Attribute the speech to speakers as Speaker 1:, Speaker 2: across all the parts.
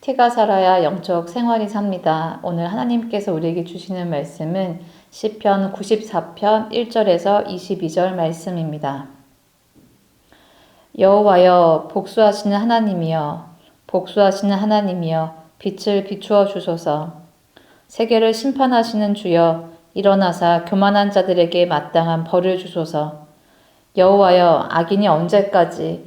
Speaker 1: 식혜가 살아야 영적 생활이 삽니다. 오늘 하나님께서 우리에게 주시는 말씀은 시편 94편 1절에서 22절 말씀입니다. 여호와여, 복수하시는 하나님이여, 복수하시는 하나님이여, 빛을 비추어 주소서. 세계를 심판하시는 주여, 일어나사 교만한 자들에게 마땅한 벌을 주소서. 여호와여, 악인이 언제까지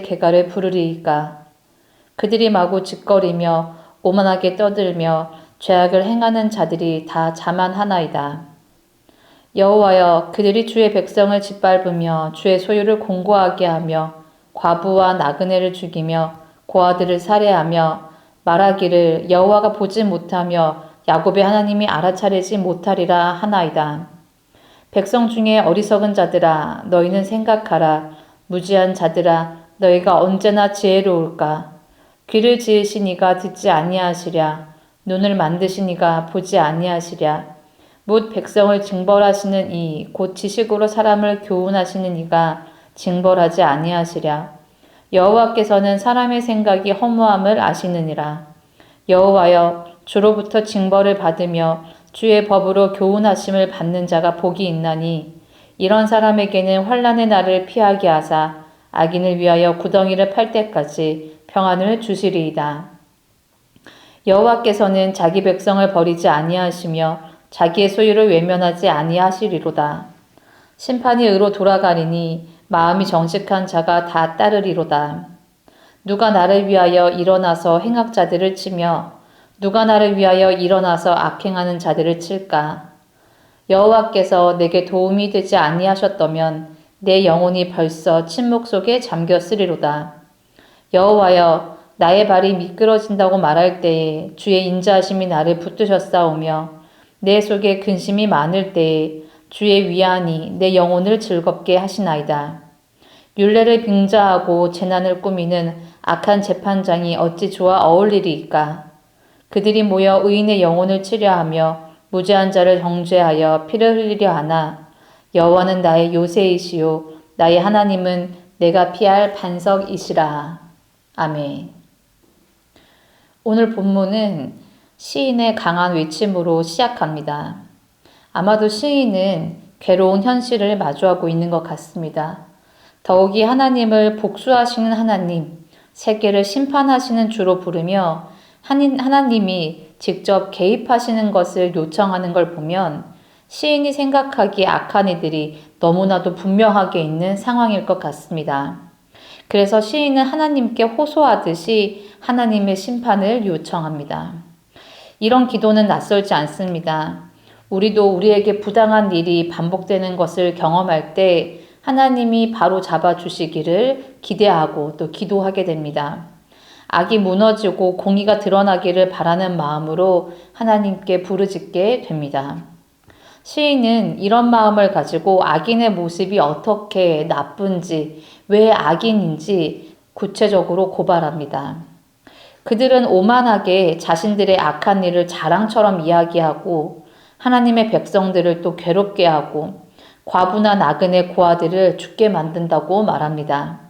Speaker 1: 개가를 부르리이까. 그들이 마구 짓거리며 오만하게 떠들며 죄악을 행하는 자들이 다 자만하나이다. 여호와여, 그들이 주의 백성을 짓밟으며 주의 소유를 공고하게 하며 과부와 나그네를 죽이며 고아들을 살해하며 말하기를 여호와가 보지 못하며 야곱의 하나님이 알아차리지 못하리라 하나이다. 백성 중에 어리석은 자들아, 너희는 생각하라. 무지한 자들아, 너희가 언제나 지혜로울까. 귀를 지으신 이가 듣지 아니하시랴. 눈을 만드신 이가 보지 아니하시랴. 뭇 백성을 징벌하시는 이, 곧 지식으로 사람을 교훈하시는 이가 징벌하지 아니하시랴. 여호와께서는 사람의 생각이 허무함을 아시느니라. 여호와여, 주로부터 징벌을 받으며 주의 법으로 교훈하심을 받는 자가 복이 있나니, 이런 사람에게는 환난의 날을 피하게 하사 악인을 위하여 구덩이를 팔 때까지 평안을 주시리이다. 여호와께서는 자기 백성을 버리지 아니하시며 자기의 소유를 외면하지 아니하시리로다. 심판이 의로 돌아가리니 마음이 정직한 자가 다 따르리로다. 누가 나를 위하여 일어나서 행악자들을 치며 누가 나를 위하여 일어나서 악행하는 자들을 칠까? 여호와께서 내게 도움이 되지 아니하셨다면 내 영혼이 벌써 침묵 속에 잠겼으리로다. 여호와여, 나의 발이 미끄러진다고 말할 때에 주의 인자하심이 나를 붙드셨사오며 내 속에 근심이 많을 때에 주의 위안이 내 영혼을 즐겁게 하시나이다. 율례를 빙자하고 재난을 꾸미는 악한 재판장이 어찌 좋아 어울리리이까. 그들이 모여 의인의 영혼을 치려하며 무죄한 자를 정죄하여 피를 흘리려 하나, 여호와는 나의 요새이시요 나의 하나님은 내가 피할 반석이시라. 아멘. 오늘 본문은 시인의 강한 외침으로 시작합니다. 아마도 시인은 괴로운 현실을 마주하고 있는 것 같습니다. 더욱이 하나님을 복수하시는 하나님, 세계를 심판하시는 주로 부르며 하나님이 직접 개입하시는 것을 요청하는 걸 보면 시인이 생각하기에 악한 이들이 너무나도 분명하게 있는 상황일 것 같습니다. 그래서 시인은 하나님께 호소하듯이 하나님의 심판을 요청합니다. 이런 기도는 낯설지 않습니다. 우리도 우리에게 부당한 일이 반복되는 것을 경험할 때 하나님이 바로 잡아주시기를 기대하고 또 기도하게 됩니다. 악이 무너지고 공의가 드러나기를 바라는 마음으로 하나님께 부르짖게 됩니다. 시인은 이런 마음을 가지고 악인의 모습이 어떻게 나쁜지, 왜 악인인지 구체적으로 고발합니다. 그들은 오만하게 자신들의 악한 일을 자랑처럼 이야기하고 하나님의 백성들을 또 괴롭게 하고 과부나 나그네 고아들을 죽게 만든다고 말합니다.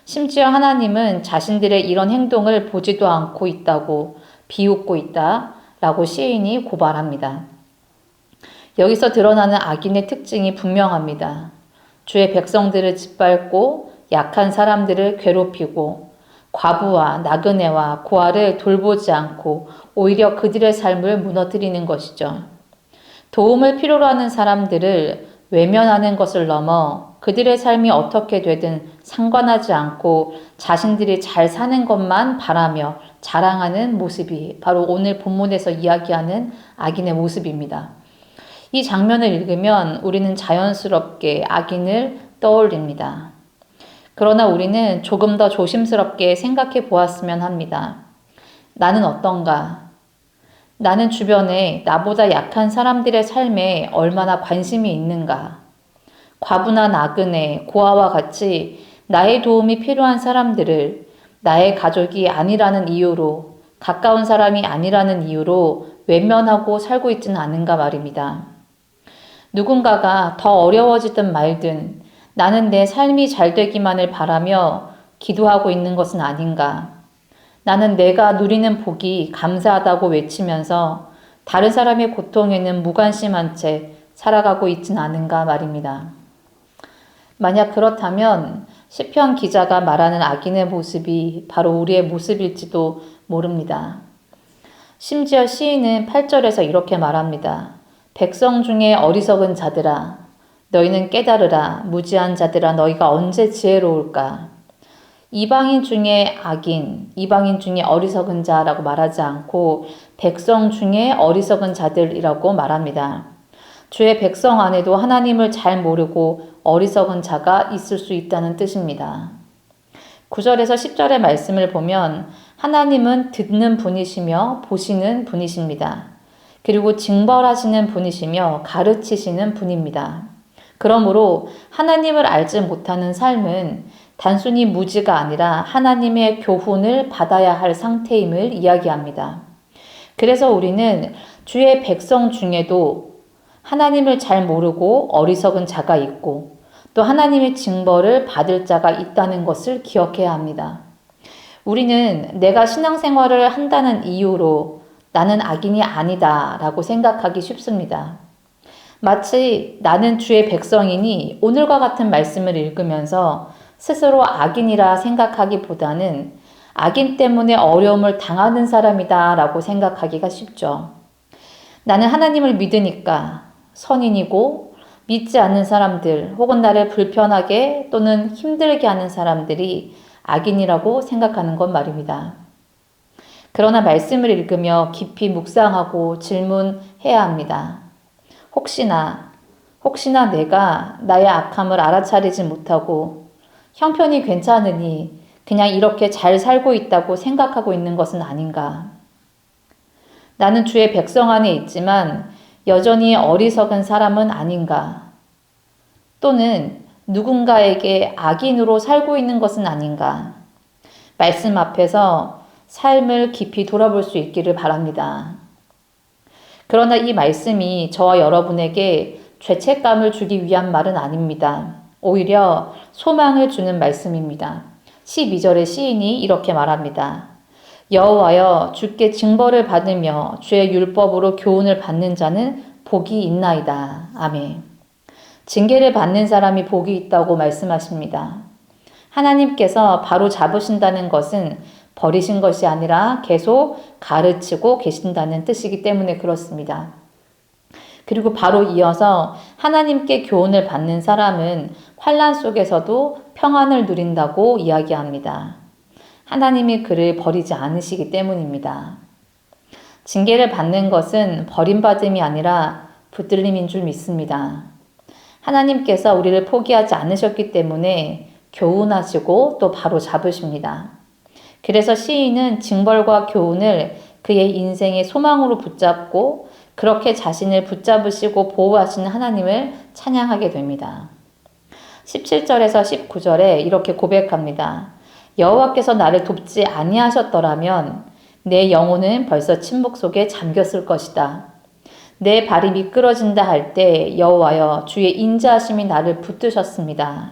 Speaker 1: 심지어 하나님은 자신들의 이런 행동을 보지도 않고 있다고 비웃고 있다라고 시인이 고발합니다. 여기서 드러나는 악인의 특징이 분명합니다. 주의 백성들을 짓밟고 약한 사람들을 괴롭히고 과부와 나그네와 고아를 돌보지 않고 오히려 그들의 삶을 무너뜨리는 것이죠. 도움을 필요로 하는 사람들을 외면하는 것을 넘어 그들의 삶이 어떻게 되든 상관하지 않고 자신들이 잘 사는 것만 바라며 자랑하는 모습이 바로 오늘 본문에서 이야기하는 악인의 모습입니다. 이 장면을 읽으면 우리는 자연스럽게 악인을 떠올립니다. 그러나 우리는 조금 더 조심스럽게 생각해 보았으면 합니다. 나는 어떤가? 나는 주변에 나보다 약한 사람들의 삶에 얼마나 관심이 있는가? 과부나 나그네, 고아와 같이 나의 도움이 필요한 사람들을 나의 가족이 아니라는 이유로, 가까운 사람이 아니라는 이유로 외면하고 살고 있지는 않은가 말입니다. 누군가가 더 어려워지든 말든 나는 내 삶이 잘 되기만을 바라며 기도하고 있는 것은 아닌가? 나는 내가 누리는 복이 감사하다고 외치면서 다른 사람의 고통에는 무관심한 채 살아가고 있진 않은가 말입니다. 만약 그렇다면 시편 기자가 말하는 악인의 모습이 바로 우리의 모습일지도 모릅니다. 심지어 시인은 8절에서 이렇게 말합니다. 백성 중에 어리석은 자들아, 너희는 깨달으라. 무지한 자들아, 너희가 언제 지혜로울까? 이방인 중에 악인, 이방인 중에 어리석은 자라고 말하지 않고 백성 중에 어리석은 자들이라고 말합니다. 주의 백성 안에도 하나님을 잘 모르고 어리석은 자가 있을 수 있다는 뜻입니다. 9절에서 10절의 말씀을 보면 하나님은 듣는 분이시며 보시는 분이십니다. 그리고 징벌하시는 분이시며 가르치시는 분입니다. 그러므로 하나님을 알지 못하는 삶은 단순히 무지가 아니라 하나님의 교훈을 받아야 할 상태임을 이야기합니다. 그래서 우리는 주의 백성 중에도 하나님을 잘 모르고 어리석은 자가 있고 또 하나님의 징벌을 받을 자가 있다는 것을 기억해야 합니다. 우리는 내가 신앙생활을 한다는 이유로 나는 악인이 아니다 라고 생각하기 쉽습니다. 마치 나는 주의 백성이니 오늘과 같은 말씀을 읽으면서 스스로 악인이라 생각하기보다는 악인 때문에 어려움을 당하는 사람이다 라고 생각하기가 쉽죠. 나는 하나님을 믿으니까 선인이고 믿지 않는 사람들 혹은 나를 불편하게 또는 힘들게 하는 사람들이 악인이라고 생각하는 것 말입니다. 그러나 말씀을 읽으며 깊이 묵상하고 질문해야 합니다. 혹시나 내가 나의 악함을 알아차리지 못하고 형편이 괜찮으니 그냥 이렇게 잘 살고 있다고 생각하고 있는 것은 아닌가? 나는 주의 백성 안에 있지만 여전히 어리석은 사람은 아닌가? 또는 누군가에게 악인으로 살고 있는 것은 아닌가? 말씀 앞에서 삶을 깊이 돌아볼 수 있기를 바랍니다. 그러나 이 말씀이 저와 여러분에게 죄책감을 주기 위한 말은 아닙니다. 오히려 소망을 주는 말씀입니다. 12절의 시인이 이렇게 말합니다. 여호와여 주께 징벌을 받으며 주의 율법으로 교훈을 받는 자는 복이 있나이다. 아멘. 징계를 받는 사람이 복이 있다고 말씀하십니다. 하나님께서 바로 잡으신다는 것은 버리신 것이 아니라 계속 가르치고 계신다는 뜻이기 때문에 그렇습니다. 그리고 바로 이어서 하나님께 교훈을 받는 사람은 환난 속에서도 평안을 누린다고 이야기합니다. 하나님이 그를 버리지 않으시기 때문입니다. 징계를 받는 것은 버림받음이 아니라 붙들림인 줄 믿습니다. 하나님께서 우리를 포기하지 않으셨기 때문에 교훈하시고 또 바로 잡으십니다. 그래서 시인은 징벌과 교훈을 그의 인생의 소망으로 붙잡고 그렇게 자신을 붙잡으시고 보호하시는 하나님을 찬양하게 됩니다. 17절에서 19절에 이렇게 고백합니다. 여호와께서 나를 돕지 아니하셨더라면 내 영혼은 벌써 침묵 속에 잠겼을 것이다. 내 발이 미끄러진다 할 때 여호와여 주의 인자하심이 나를 붙드셨습니다.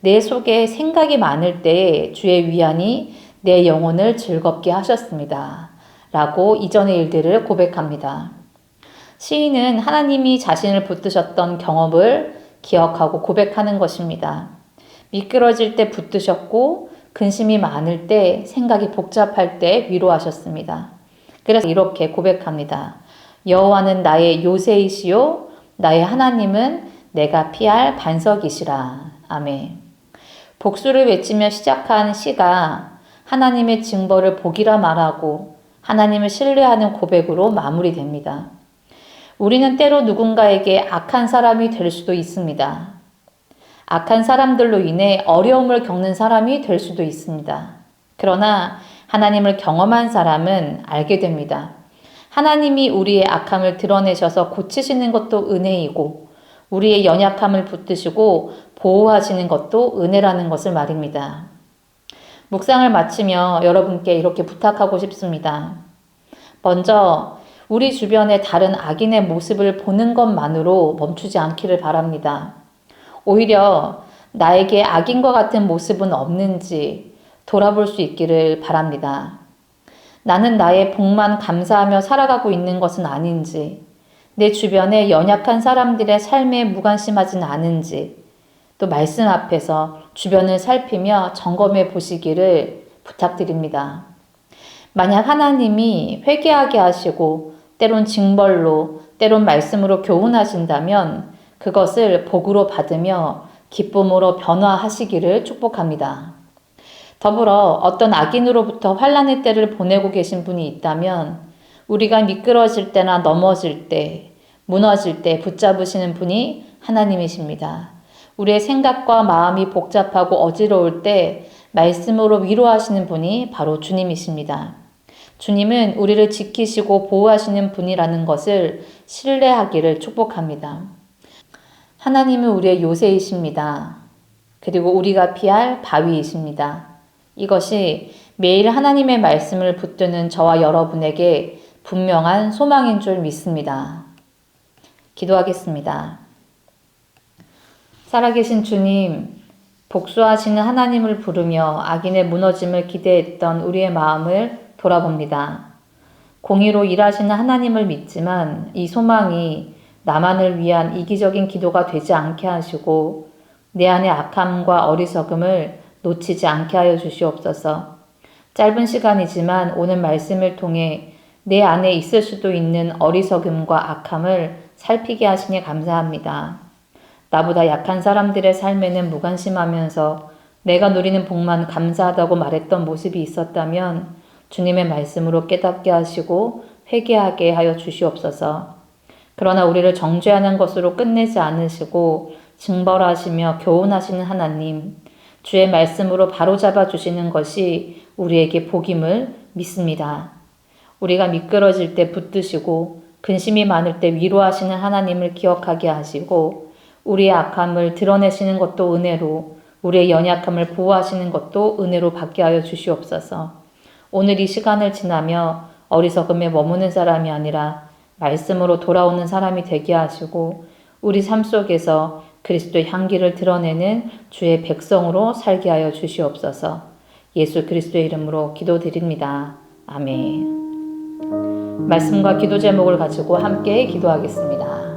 Speaker 1: 내 속에 생각이 많을 때에 주의 위안이 내 영혼을 즐겁게 하셨습니다. 라고 이전의 일들을 고백합니다. 시인은 하나님이 자신을 붙드셨던 경험을 기억하고 고백하는 것입니다. 미끄러질 때 붙드셨고 근심이 많을 때 생각이 복잡할 때 위로하셨습니다. 그래서 이렇게 고백합니다. 여호와는 나의 요새이시요 나의 하나님은 내가 피할 반석이시라. 아멘. 복수를 외치며 시작한 시가 하나님의 징벌을 복이라 말하고 하나님을 신뢰하는 고백으로 마무리됩니다. 우리는 때로 누군가에게 악한 사람이 될 수도 있습니다. 악한 사람들로 인해 어려움을 겪는 사람이 될 수도 있습니다. 그러나 하나님을 경험한 사람은 알게 됩니다. 하나님이 우리의 악함을 드러내셔서 고치시는 것도 은혜이고 우리의 연약함을 붙드시고 보호하시는 것도 은혜라는 것을 말입니다. 묵상을 마치며 여러분께 이렇게 부탁하고 싶습니다. 먼저 우리 주변의 다른 악인의 모습을 보는 것만으로 멈추지 않기를 바랍니다. 오히려 나에게 악인과 같은 모습은 없는지 돌아볼 수 있기를 바랍니다. 나는 나의 복만 감사하며 살아가고 있는 것은 아닌지, 내 주변에 연약한 사람들의 삶에 무관심하진 않은지, 또 말씀 앞에서 주변을 살피며 점검해 보시기를 부탁드립니다. 만약 하나님이 회개하게 하시고 때론 징벌로, 때론 말씀으로 교훈하신다면 그것을 복으로 받으며 기쁨으로 변화하시기를 축복합니다. 더불어 어떤 악인으로부터 환난의 때를 보내고 계신 분이 있다면 우리가 미끄러질 때나 넘어질 때, 무너질 때 붙잡으시는 분이 하나님이십니다. 우리의 생각과 마음이 복잡하고 어지러울 때 말씀으로 위로하시는 분이 바로 주님이십니다. 주님은 우리를 지키시고 보호하시는 분이라는 것을 신뢰하기를 축복합니다. 하나님은 우리의 요새이십니다. 그리고 우리가 피할 바위이십니다. 이것이 매일 하나님의 말씀을 붙드는 저와 여러분에게 분명한 소망인 줄 믿습니다. 기도하겠습니다. 살아계신 주님, 복수하시는 하나님을 부르며 악인의 무너짐을 기대했던 우리의 마음을 돌아봅니다. 공의로 일하시는 하나님을 믿지만 이 소망이 나만을 위한 이기적인 기도가 되지 않게 하시고 내 안의 악함과 어리석음을 놓치지 않게 하여 주시옵소서. 짧은 시간이지만 오늘 말씀을 통해 내 안에 있을 수도 있는 어리석음과 악함을 살피게 하시니 감사합니다. 나보다 약한 사람들의 삶에는 무관심하면서 내가 누리는 복만 감사하다고 말했던 모습이 있었다면 주님의 말씀으로 깨닫게 하시고 회개하게 하여 주시옵소서. 그러나 우리를 정죄하는 것으로 끝내지 않으시고 징벌하시며 교훈하시는 하나님, 주의 말씀으로 바로잡아 주시는 것이 우리에게 복임을 믿습니다. 우리가 미끄러질 때 붙드시고 근심이 많을 때 위로하시는 하나님을 기억하게 하시고 우리의 악함을 드러내시는 것도 은혜로, 우리의 연약함을 보호하시는 것도 은혜로 받게 하여 주시옵소서. 오늘 이 시간을 지나며 어리석음에 머무는 사람이 아니라 말씀으로 돌아오는 사람이 되게 하시고 우리 삶 속에서 그리스도의 향기를 드러내는 주의 백성으로 살게 하여 주시옵소서. 예수 그리스도의 이름으로 기도드립니다. 아멘. 말씀과 기도 제목을 가지고 함께 기도하겠습니다.